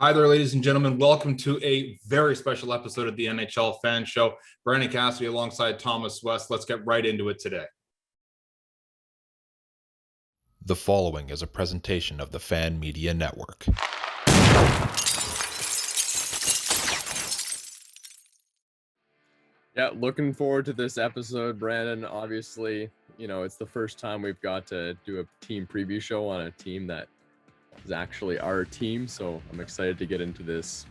Hi there, ladies and gentlemen. Welcome to a very special episode of the NHL Fan Show. Brandon Cassidy alongside Thomas West. Let's get right into it today. The following is a presentation of the Fan Media Network. Yeah, looking forward to this episode, Brandon. Obviously, it's the first time we've got to do a team preview show on a team that is actually our team, so I'm excited to get into this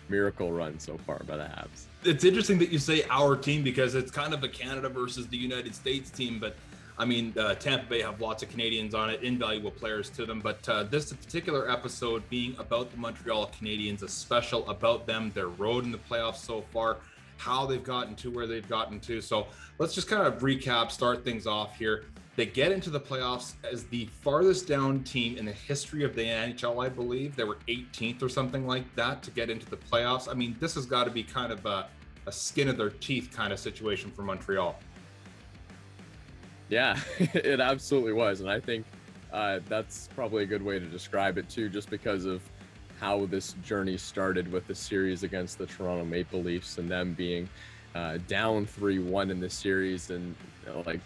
miracle run so far by the Habs. It's interesting that you say our team because it's kind of a Canada versus the United States team, but I mean, Tampa Bay have lots of Canadians on it, invaluable players to them, but this particular episode being about the Montreal Canadiens, a special about them, their road in the playoffs so far, how they've gotten to where they've gotten to. So let's just kind of recap, start things off here. They get into the playoffs as the farthest down team in the history of the NHL, I believe. They were 18th or something like that to get into the playoffs. I mean, this has got to be kind of a skin of their teeth kind of situation for Montreal. Yeah, it absolutely was. And I think that's probably a good way to describe it too, just because of how this journey started with the series against the Toronto Maple Leafs and them being down 3-1 in the series, and like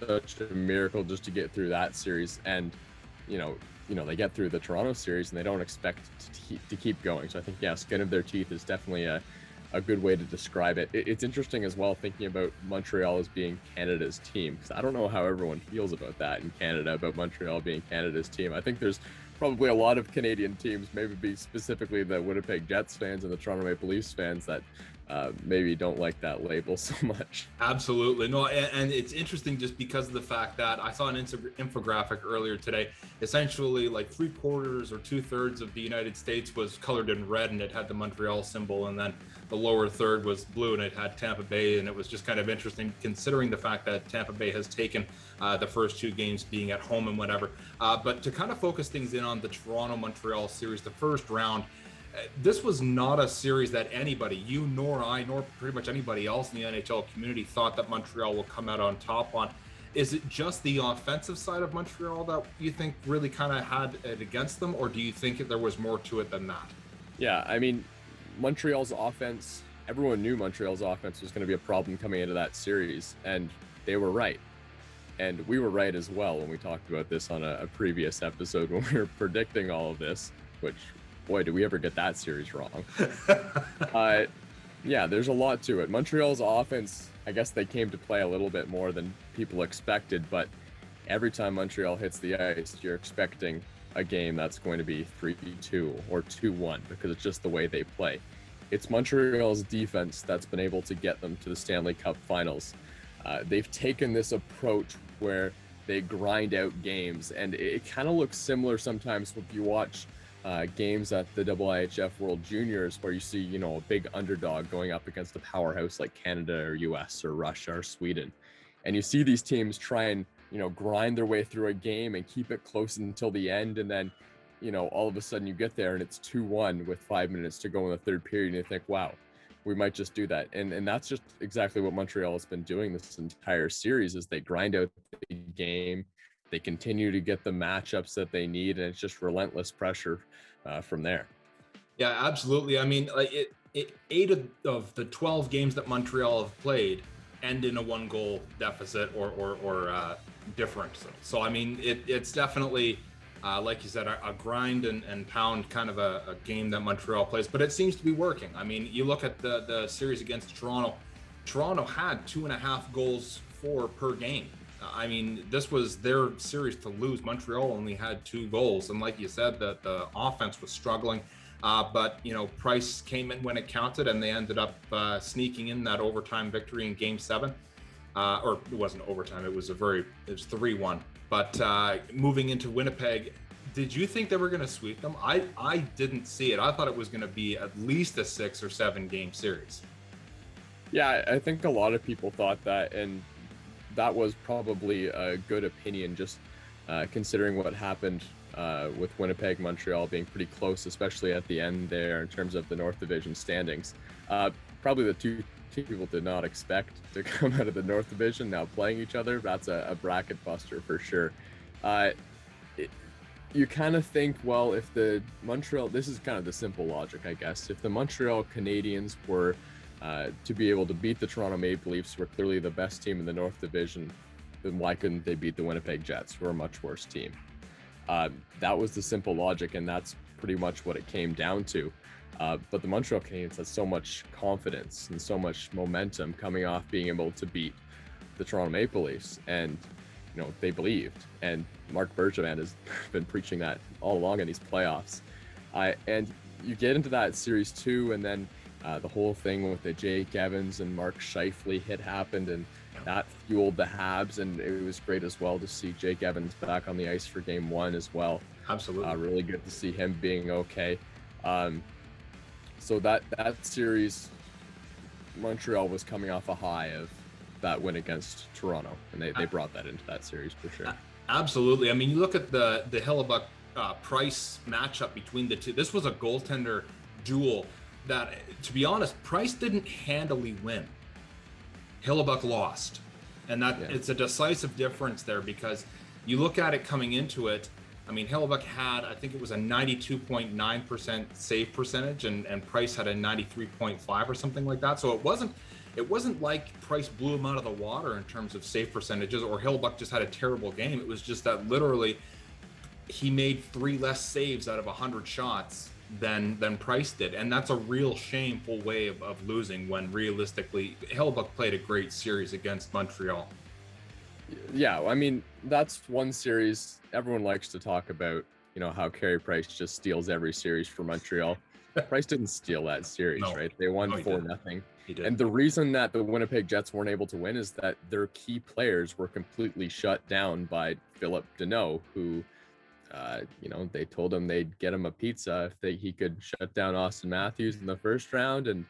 such a miracle just to get through that series. And they get through the Toronto series and they don't expect to keep going. So I think, yeah, skin of their teeth is definitely a good way to describe it. It's interesting as well thinking about Montreal as being Canada's team, because I don't know how everyone feels about that in Canada, about Montreal being Canada's team. I think there's probably a lot of Canadian teams, maybe specifically the Winnipeg Jets fans and the Toronto Maple Leafs fans, that maybe don't like that label so much. Absolutely. No, and it's interesting just because of the fact that I saw an infographic earlier today. Essentially, like 3/4 or 2/3 of the United States was colored in red, and it had the Montreal symbol, and then the lower third was blue, and it had Tampa Bay. And it was just kind of interesting considering the fact that Tampa Bay has taken the first two games being at home and whatever. But to kind of focus things in on the Toronto-Montreal series, the first round, this was not a series that anybody, you nor I, nor pretty much anybody else in the NHL community, thought that Montreal will come out on top on. Is it just the offensive side of Montreal that you think really kind of had it against them, or do you think there was more to it than that? Yeah, I mean, Montreal's offense, everyone knew Montreal's offense was going to be a problem coming into that series, and they were right. And we were right as well when we talked about this on a previous episode when we were predicting all of this, which, boy, did we ever get that series wrong. Yeah, there's a lot to it. Montreal's offense, I guess they came to play a little bit more than people expected, but every time Montreal hits the ice, you're expecting a game that's going to be 3-2 or 2-1 because it's just the way they play. It's Montreal's defense that's been able to get them to the Stanley Cup Finals. They've taken this approach where they grind out games, and it kind of looks similar sometimes if you watch games at the IIHF World Juniors, where you see, a big underdog going up against a powerhouse like Canada or US or Russia or Sweden. And you see these teams try and, grind their way through a game and keep it close until the end. And then, all of a sudden you get there and it's 2-1 with 5 minutes to go in the third period. And you think, wow, we might just do that. And that's just exactly what Montreal has been doing this entire series, is they grind out the game. They continue to get the matchups that they need, and it's just relentless pressure from there. Yeah, absolutely. I mean, like 8 of the 12 games that Montreal have played end in a 1-goal deficit or difference. So I mean, it's definitely like you said, a grind and pound kind of a game that Montreal plays, but it seems to be working. I mean, you look at the series against Toronto. Toronto had 2.5 goals per game. I mean, this was their series to lose. Montreal only had 2 goals. And like you said, the offense was struggling. But, Price came in when it counted, and they ended up sneaking in that overtime victory in Game 7. Or it wasn't overtime. It was 3-1. But moving into Winnipeg, did you think they were going to sweep them? I didn't see it. I thought it was going to be at least a 6 or 7 game series. Yeah, I think a lot of people thought that, and that was probably a good opinion, just considering what happened with Winnipeg, Montreal being pretty close, especially at the end there in terms of the North Division standings. Probably the two people did not expect to come out of the North Division now playing each other. That's a bracket buster for sure. you kind of think, well, if the Montreal, this is kind of the simple logic, I guess. If the Montreal Canadiens were to be able to beat the Toronto Maple Leafs, who are clearly the best team in the North Division, then why couldn't they beat the Winnipeg Jets, who are a much worse team? That was the simple logic, and that's pretty much what it came down to. But the Montreal Canadiens had so much confidence and so much momentum coming off being able to beat the Toronto Maple Leafs, and they believed. And Marc Bergevin has been preaching that all along in these playoffs. And you get into that series 2, and then the whole thing with the Jake Evans and Mark Scheifele hit happened, and that fueled the Habs, and it was great as well to see Jake Evans back on the ice for game 1 as well. Absolutely. Really good to see him being okay. So that series, Montreal was coming off a high of that win against Toronto, and they brought that into that series for sure. Absolutely. I mean, you look at the Hellebuyck Price matchup between the two. This was a goaltender duel that, to be honest, Price didn't handily win. Hellebuyck lost, and it's a decisive difference there, because you look at it coming into it. I mean, Hellebuyck had, I think it was a 92.9% save percentage, and Price had a 93.5 or something like that. So it wasn't like Price blew him out of the water in terms of save percentages, or Hellebuyck just had a terrible game. It was just that literally he made 3 less saves out of 100 shots than Price did, and that's a real shameful way of losing, when realistically Hellebuyck played a great series against Montreal. Yeah, I mean, that's one series everyone likes to talk about, how Carey Price just steals every series for Montreal. Price didn't steal that series, right? They won 4-0. And the reason that the Winnipeg Jets weren't able to win is that their key players were completely shut down by Philip Deneau, who, they told him they'd get him a pizza if he could shut down Austin Matthews in the first round, and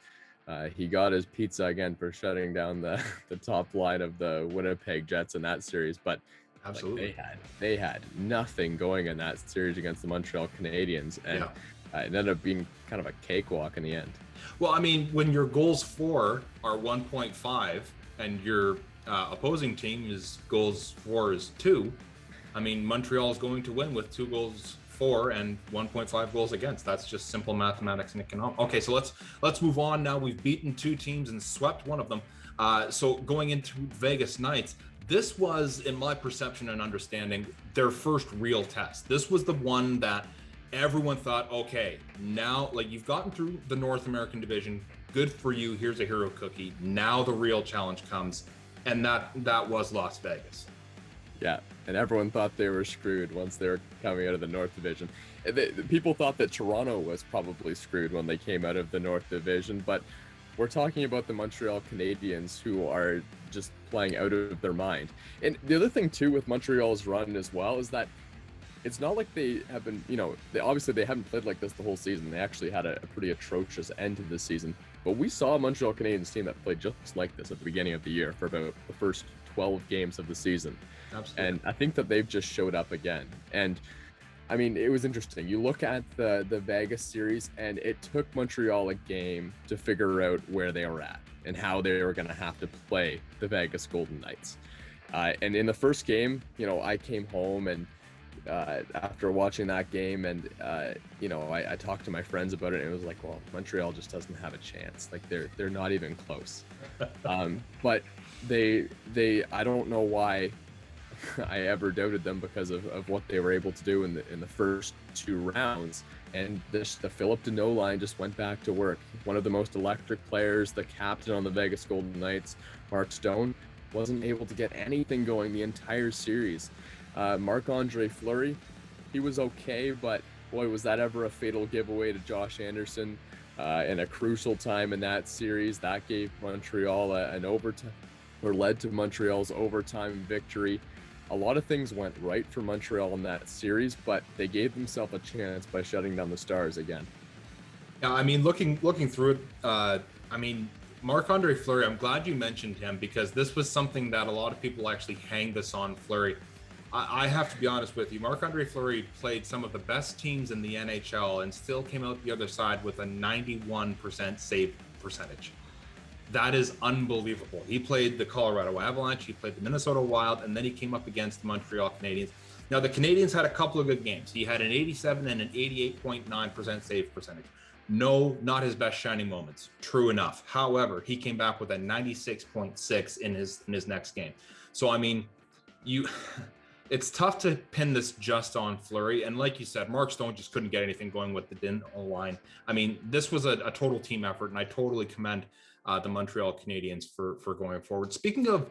he got his pizza again for shutting down the top line of the Winnipeg Jets in that series. But absolutely, they had nothing going in that series against the Montreal Canadiens, and it ended up being kind of a cakewalk in the end. Well, I mean, when your goals for are 1.5 and your opposing team is goals for is 2, I mean, Montreal is going to win with 2 goals for and 1.5 goals against. That's just simple mathematics and economics. Okay, so let's move on now. We've beaten 2 teams and swept one of them. So going into Vegas Knights, this was, in my perception and understanding, their first real test. This was the one that everyone thought, okay, now, like, you've gotten through the North American division, good for you, here's a hero cookie. Now the real challenge comes, and that was Las Vegas. Yeah, and everyone thought they were screwed once they were coming out of the North Division. People thought that Toronto was probably screwed when they came out of the North Division, but we're talking about the Montreal Canadiens, who are just playing out of their mind. And the other thing, too, with Montreal's run as well is that it's not like they have been, they haven't played like this the whole season. They actually had a pretty atrocious end to the season. But we saw a Montreal Canadiens team that played just like this at the beginning of the year for about the first 12 games of the season. Absolutely. And I think that they've just showed up again. And I mean, it was interesting. You look at the Vegas series, and it took Montreal a game to figure out where they were at and how they were going to have to play the Vegas Golden Knights. And in the first game, I came home and after watching that game, and I talked to my friends about it, and it was like, well, Montreal just doesn't have a chance. Like they're not even close. But they I don't know why I ever doubted them because of what they were able to do in the first 2 rounds. And the Philip Deneau line just went back to work. One of the most electric players, the captain on the Vegas Golden Knights, Mark Stone, wasn't able to get anything going the entire series. Marc-Andre Fleury, he was okay, but boy, was that ever a fatal giveaway to Josh Anderson in a crucial time in that series. That gave Montreal an overtime, or led to Montreal's overtime victory. A lot of things went right for Montreal in that series, but they gave themselves a chance by shutting down the Stars again. Yeah, I mean, looking through it, I mean, Marc-Andre Fleury, I'm glad you mentioned him, because this was something that a lot of people actually hang this on Fleury. I have to be honest with you, Marc-Andre Fleury played some of the best teams in the NHL and still came out the other side with a 91% save percentage. That is unbelievable. He played the Colorado Avalanche, he played the Minnesota Wild, and then he came up against the Montreal Canadiens. Now, the Canadiens had a couple of good games. He had an 87 and an 88.9% save percentage. No, not his best shining moments. True enough. However, he came back with a 96.6 in his next game. So, I mean, it's tough to pin this just on Fleury. And like you said, Mark Stone just couldn't get anything going with the Din line. I mean, this was a total team effort, and I totally commend the Montreal Canadiens for going forward. Speaking of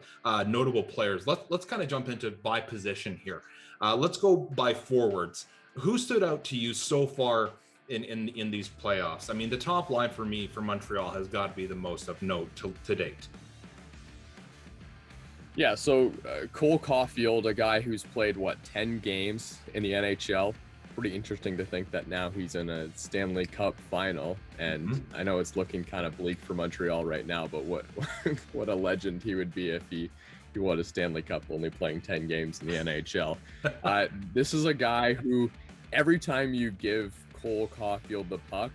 notable players, let's kind of jump into by position here. Let's go by forwards. Who stood out to you so far in these playoffs? I mean, the top line for me for Montreal has got to be the most of note to date. Yeah, so Cole Caulfield, a guy who's played 10 games in the NHL. Pretty interesting to think that now he's in a Stanley Cup final, and I know it's looking kind of bleak for Montreal right now, but what a legend he would be if he won a Stanley Cup only playing 10 games in the NHL. This is a guy who every time you give Cole Caulfield the puck,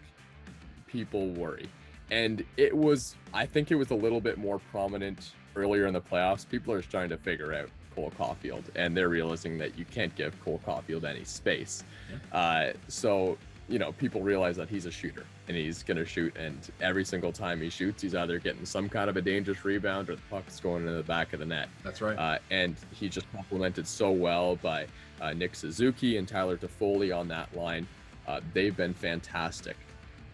people worry. And I think it was a little bit more prominent earlier in the playoffs. People are starting to figure out Cole Caulfield, and they're realizing that you can't give Cole Caulfield any space. So, people realize that he's a shooter, and he's going to shoot, and every single time he shoots, he's either getting some kind of a dangerous rebound or the puck's going into the back of the net. That's right. And he just complemented so well by Nick Suzuki and Tyler Toffoli on that line. They've been fantastic.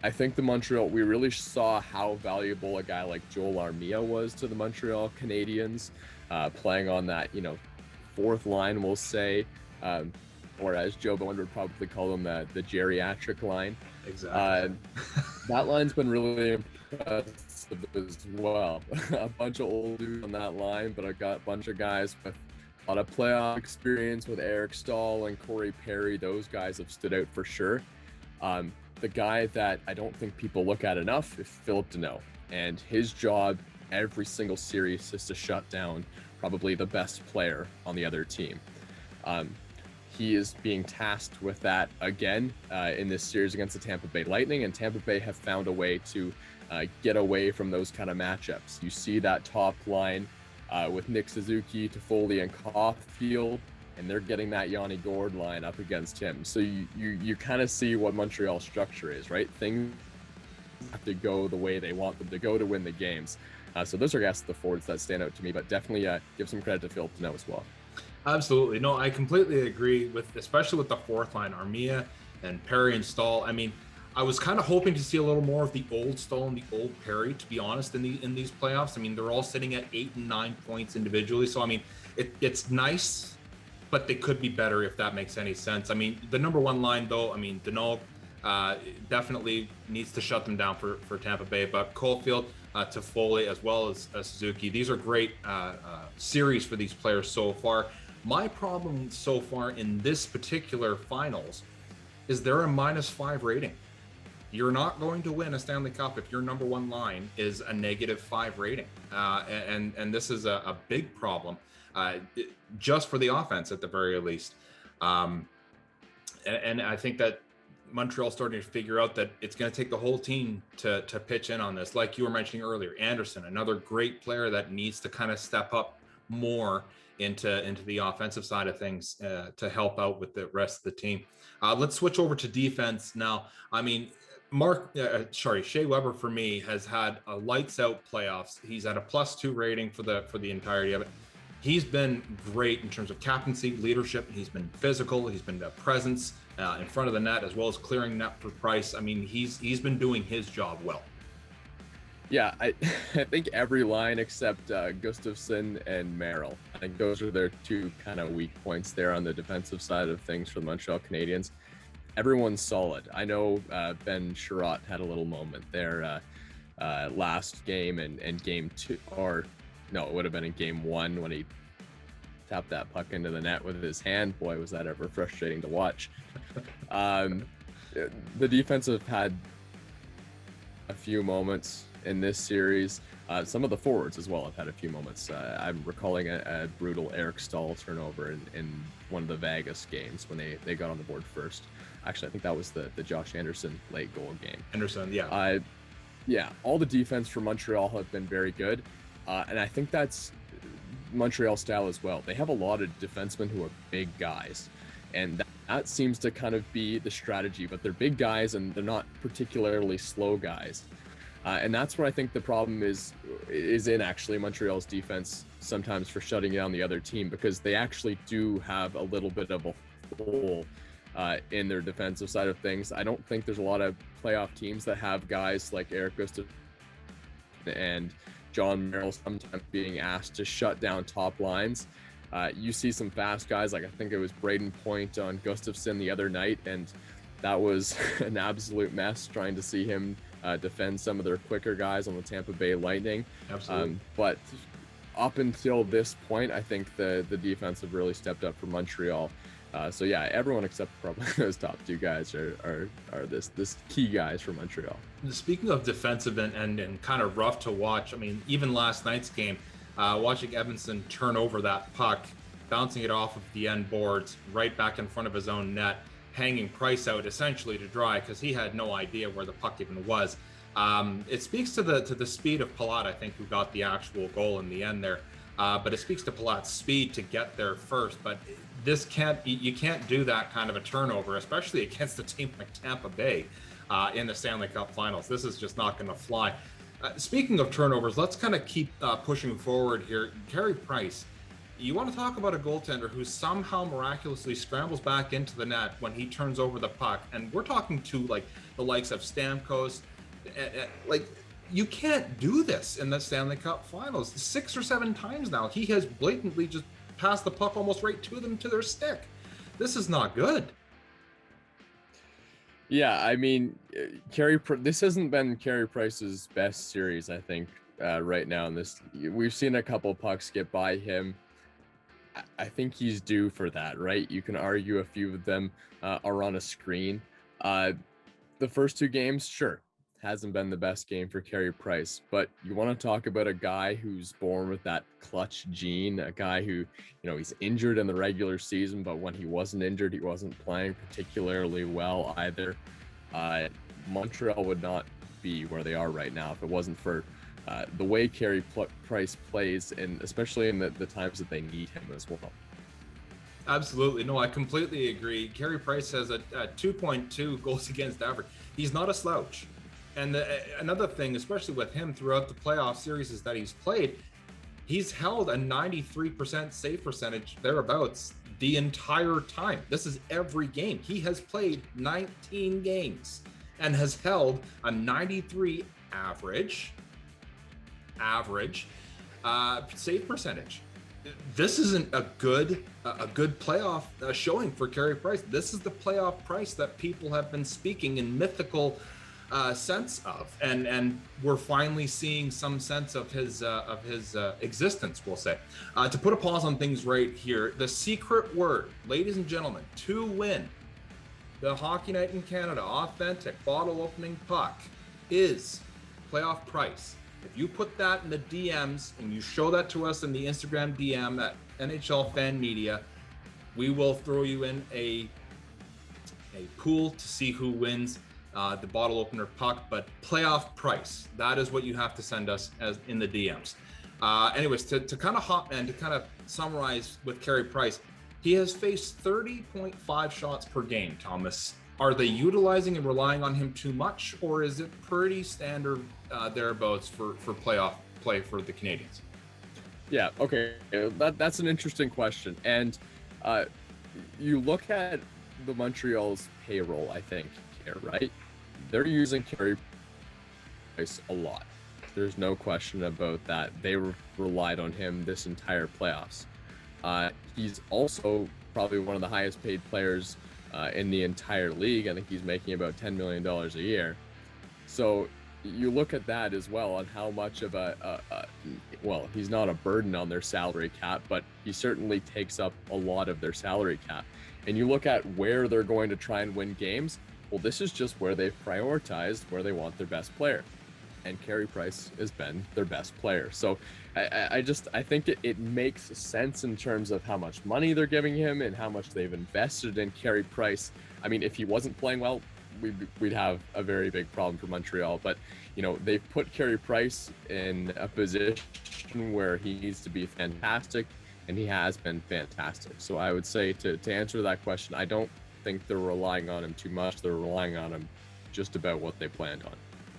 I think we really saw how valuable a guy like Joel Armia was to the Montreal Canadiens, playing on that, fourth line, we'll say, or as Joe Bowen would probably call them, the geriatric line. Exactly. That line's been really impressive as well. A bunch of old dudes on that line, but I got a bunch of guys with a lot of playoff experience with Eric Stahl and Corey Perry. Those guys have stood out for sure. The guy that I don't think people look at enough is Philip Deneau, and his job every single series is to shut down probably the best player on the other team. He is being tasked with that again in this series against the Tampa Bay Lightning, and Tampa Bay have found a way to get away from those kind of matchups. You see that top line with Nick Suzuki, Toffoli, and Caulfield, and they're getting that Yanni Gourde line up against him. So you kind of see what Montreal's structure is, right? Things have to go the way they want them to go to win the games. So those are, I guess, the forwards that stand out to me, but definitely give some credit to Philip Deneau as well. Absolutely. No, I completely agree especially with the fourth line, Armia and Perry and Stahl. I mean, I was kind of hoping to see a little more of the old Stahl and the old Perry, to be honest, in these playoffs. I mean, they're all sitting at 8 and 9 points individually. So, I mean, it's nice, but they could be better, if that makes any sense. I mean, the number one line, though, I mean, Deneau definitely needs to shut them down for Tampa Bay, but Caulfield, Toffoli, as well as Suzuki, these are great series for these players so far. My problem so far in this particular finals is they're a -5 rating. You're not going to win a Stanley Cup if your number one line is a -5 rating. And this is a big problem, just for the offense at the very least. And I think that Montreal's starting to figure out that it's going to take the whole team to pitch in on this. Like you were mentioning earlier, Anderson, another great player that needs to kind of step up more into the offensive side of things to help out with the rest of the team. Let's switch over to defense now. I mean, Shea Weber for me has had a lights out playoffs. He's at a +2 rating for the entirety of it. He's been great in terms of captaincy, leadership. He's been physical. He's been a presence in front of the net, as well as clearing net for Price. I mean, he's been doing his job well. Yeah, I think every line except Gustafsson and Merrill. I think those are their two kind of weak points there on the defensive side of things for the Montreal Canadiens. Everyone's solid. I know Ben Sherratt had a little moment there last game and game 2, or no, it would have been in game 1 when he tapped that puck into the net with his hand. Boy, was that ever frustrating to watch. The defense have had a few moments in this series. Some of the forwards as well have had a few moments. I'm recalling a brutal Eric Stahl turnover in one of the Vegas games when they got on the board first. Actually, I think that was the Josh Anderson late goal game. Anderson, yeah. Yeah, all the defense for Montreal have been very good. And I think that's Montreal style as well. They have a lot of defensemen who are big guys. And that seems to kind of be the strategy, but they're big guys and they're not particularly slow guys. And that's where I think the problem is in actually Montreal's defense sometimes for shutting down the other team, because they actually do have a little bit of a hole in their defensive side of things. I don't think there's a lot of playoff teams that have guys like Eric Gustafsson and John Merrill sometimes being asked to shut down top lines. You see some fast guys, like I think it was Braden Point on Gustafsson the other night, and that was an absolute mess trying to see him defend some of their quicker guys on the Tampa Bay Lightning. Absolutely. But up until this point, I think the defense have really stepped up for Montreal. So yeah, everyone except probably those top two guys are this key guys for Montreal. Speaking of defensive and kind of rough to watch, I mean, even last night's game, watching Evansson turn over that puck, bouncing it off of the end boards, right back in front of his own net, hanging Price out essentially to dry because he had no idea where the puck even was. It speaks to the speed of Palat, I think, who got the actual goal in the end there. But it speaks to Palat's speed to get there first. But you can't do that kind of a turnover, especially against a team like Tampa Bay in the Stanley Cup Finals. This is just not going to fly. Speaking of turnovers, let's kind of keep pushing forward here. Carey Price, you want to talk about a goaltender who somehow miraculously scrambles back into the net when he turns over the puck. And we're talking to like the likes of Stamkos. Like, you can't do this in the Stanley Cup Finals. 6 or 7 times now, he has blatantly just passed the puck almost right to them, to their stick. This is not good. Yeah, I mean, this hasn't been Carey Price's best series, I think, right now. In this, we've seen a couple pucks get by him. I think he's due for that, right? You can argue a few of them are on a screen. The first 2 games, sure, hasn't been the best game for Carey Price, but you want to talk about a guy who's born with that clutch gene, a guy who, he's injured in the regular season, but when he wasn't injured, he wasn't playing particularly well either. Montreal would not be where they are right now if it wasn't for the way Carey Price plays, and especially in the times that they need him as well. Absolutely. No, I completely agree. Carey Price has a 2.2 goals against average. He's not a slouch. And another thing, especially with him throughout the playoff series that he's played, he's held a 93% save percentage thereabouts the entire time. This is every game. He has played 19 games and has held a 93 average save percentage. This isn't a good playoff showing for Carey Price. This is the playoff Price that people have been speaking in mythical sense of, and we're finally seeing some sense of his existence, we'll say. To put a pause on things right here, the secret word, ladies and gentlemen, to win the Hockey Night in Canada authentic bottle opening puck is playoff Price. If you put that in the DMs and you show that to us in the Instagram DM at NHL Fan Media, we will throw you in a pool to see who wins the bottle opener puck. But playoff Price, that is what you have to send us as in the DMs. Anyways, to kind of hop and to kind of summarize with Carey Price, he has faced 30.5 shots per game. Thomas, are they utilizing and relying on him too much, or is it pretty standard thereabouts for playoff play for the Canadiens? Yeah, okay, that's an interesting question. And you look at the Montreal's payroll, I think, here, right? They're using Carey Price a lot. There's no question about that. They relied on him this entire playoffs. He's also probably one of the highest paid players in the entire league. I think he's making about $10 million a year. So you look at that as well, on how much of well, he's not a burden on their salary cap, but he certainly takes up a lot of their salary cap. And you look at where they're going to try and win games. Well, this is just where they've prioritized where they want their best player. And Carey Price has been their best player. So I think it makes sense in terms of how much money they're giving him and how much they've invested in Carey Price. I mean, if he wasn't playing well, we'd have a very big problem for Montreal. But, they've put Carey Price in a position where he needs to be fantastic. and he has been fantastic. So I would say to answer that question, I don't think they're relying on him too much. They're relying on him just about what they planned on.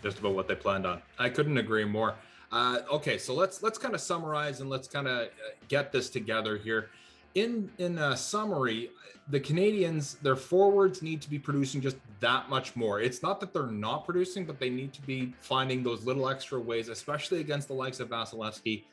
Just about what they planned on. I couldn't agree more. Okay, so let's kind of summarize and let's kind of get this together here. In summary, the Canadiens, their forwards need to be producing just that much more. It's not that they're not producing, but they need to be finding those little extra ways, especially against the likes of Vasilevsky.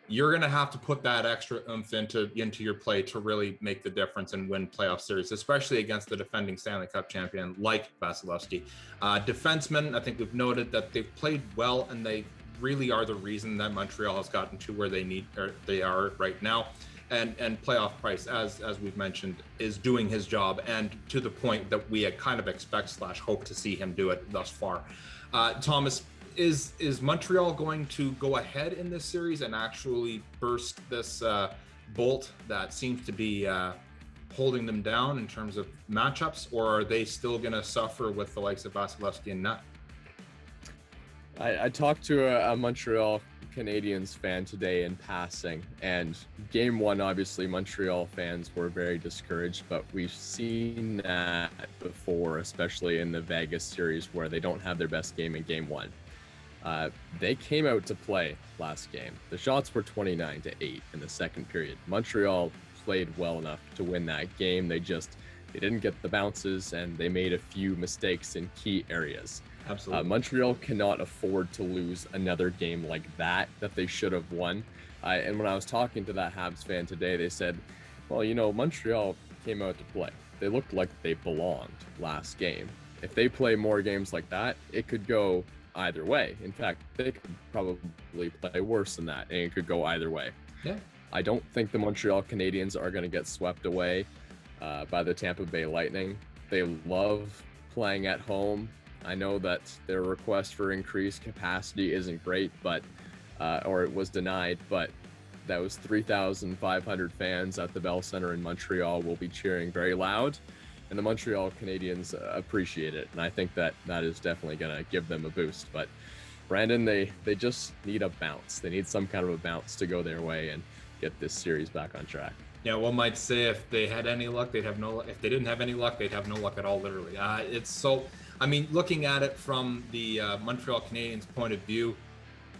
You're going to have to put that extra oomph into your play to really make the difference and win playoff series, especially against the defending Stanley Cup champion like Vasilevsky. Defensemen, I think we've noted that they've played well, and they really are the reason that Montreal has gotten to where they are right now. And playoff Price, as we've mentioned, is doing his job, and to the point that we had kind of expect/hope to see him do it thus far. Thomas, is Montreal going to go ahead in this series and actually burst this bolt that seems to be holding them down in terms of matchups, or are they still going to suffer with the likes of Vasilevsky and Nutt? I talked to a Montreal Canadiens fan today in passing, and game one, obviously Montreal fans were very discouraged, but we've seen that before, especially in the Vegas series where they don't have their best game in game one. They came out to play last game. The shots were 29-8 in the second period. Montreal played well enough to win that game. They didn't get the bounces, and they made a few mistakes in key areas. Absolutely. Montreal cannot afford to lose another game like that they should have won. And when I was talking to that Habs fan today, they said, well, Montreal came out to play. They looked like they belonged last game. If they play more games like that, it could go either way. In fact, they could probably play worse than that, and it could go either way. Yeah. I don't think the Montreal Canadiens are going to get swept away by the Tampa Bay Lightning. They love playing at home. I know that their request for increased capacity isn't great, but or it was denied, but those 3,500 fans at the Bell Center in Montreal will be cheering very loud, and the Montreal Canadiens appreciate it, and I think that is definitely going to give them a boost. But Brandon, they just need a bounce. They need some kind of a bounce to go their way and get this series back on track. Yeah, one might say if they had any luck, they'd have no luck. If they didn't have any luck, they'd have no luck at all, literally. It's so, I mean, looking at it from the Montreal Canadiens point of view,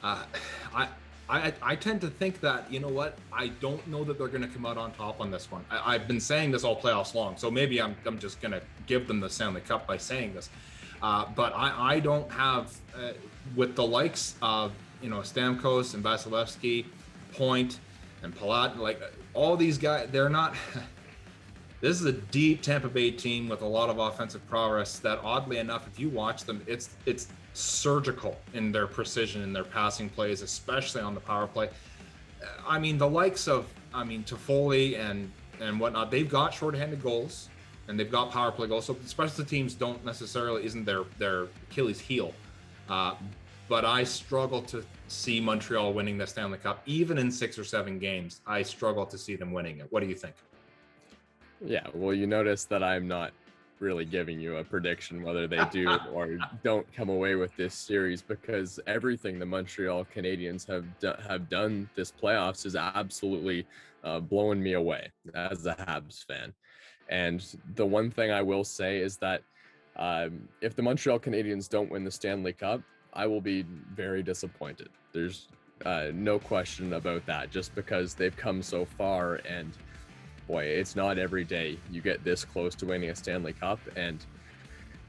I tend to think that, you know what, I don't know that they're going to come out on top on this one. I've been saying this all playoffs long, so maybe I'm just going to give them the Stanley Cup by saying this. But I don't have, with the likes of, Stamkos and Vasilevsky, Point and Palat, like all these guys, they're not. This is a deep Tampa Bay team with a lot of offensive prowess that, oddly enough, if you watch them, it's surgical in their precision in their passing plays, especially on the power play. I mean, the likes of, Toffoli and whatnot, they've got shorthanded goals and they've got power play goals. So special teams isn't their Achilles heel. But I struggle to see Montreal winning the Stanley Cup, even in 6 or 7 games. I struggle to see them winning it. What do you think? Yeah, well, you notice that I'm not really giving you a prediction whether they do or don't come away with this series, because everything the Montreal Canadiens have done this playoffs is absolutely blowing me away as a Habs fan. And the one thing I will say is that if the Montreal Canadiens don't win the Stanley Cup, I will be very disappointed. There's no question about that, just because they've come so far, and boy, it's not every day you get this close to winning a Stanley Cup. And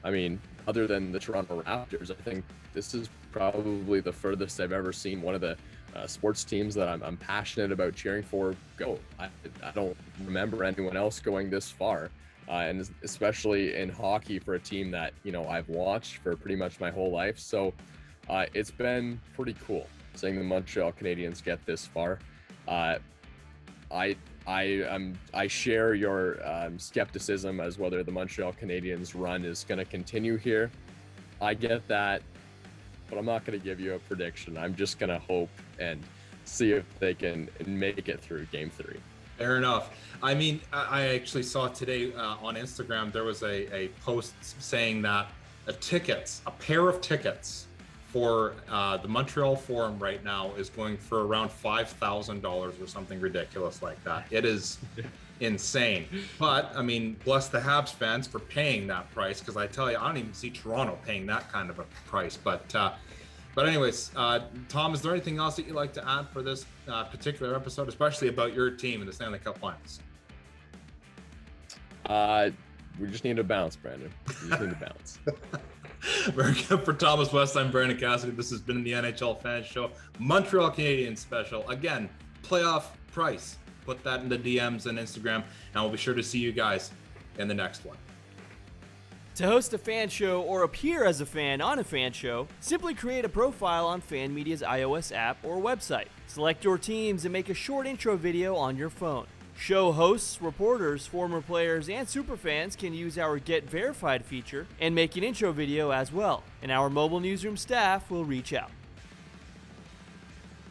I mean, other than the Toronto Raptors, I think this is probably the furthest I've ever seen one of the sports teams that I'm passionate about cheering for go. I don't remember anyone else going this far. And especially in hockey for a team that, I've watched for pretty much my whole life. So it's been pretty cool seeing the Montreal Canadiens get this far. I share your skepticism as whether the Montreal Canadiens run is going to continue here. I get that, but I'm not going to give you a prediction. I'm just going to hope and see if they can make it through Game 3. Fair enough. I mean, I actually saw today on Instagram, there was a post saying that a pair of tickets for the Montreal Forum right now is going for around $5,000 or something ridiculous like that. It is insane. But I mean, bless the Habs fans for paying that price, because I tell you, I don't even see Toronto paying that kind of a price. But anyways, Tom, is there anything else that you'd like to add for this particular episode, especially about your team in the Stanley Cup Finals? We just need to bounce, Brandon. We just need to bounce. Very good. For Thomas West, I'm Brandon Cassidy. This has been the NHL Fan Show, Montreal Canadiens special. Again, playoff price. Put that in the DMs and Instagram, and we'll be sure to see you guys in the next one. To host a fan show or appear as a fan on a fan show, simply create a profile on Fan Media's iOS app or website. Select your teams and make a short intro video on your phone. Show hosts, reporters, former players, and superfans can use our Get Verified feature and make an intro video as well, and our mobile newsroom staff will reach out.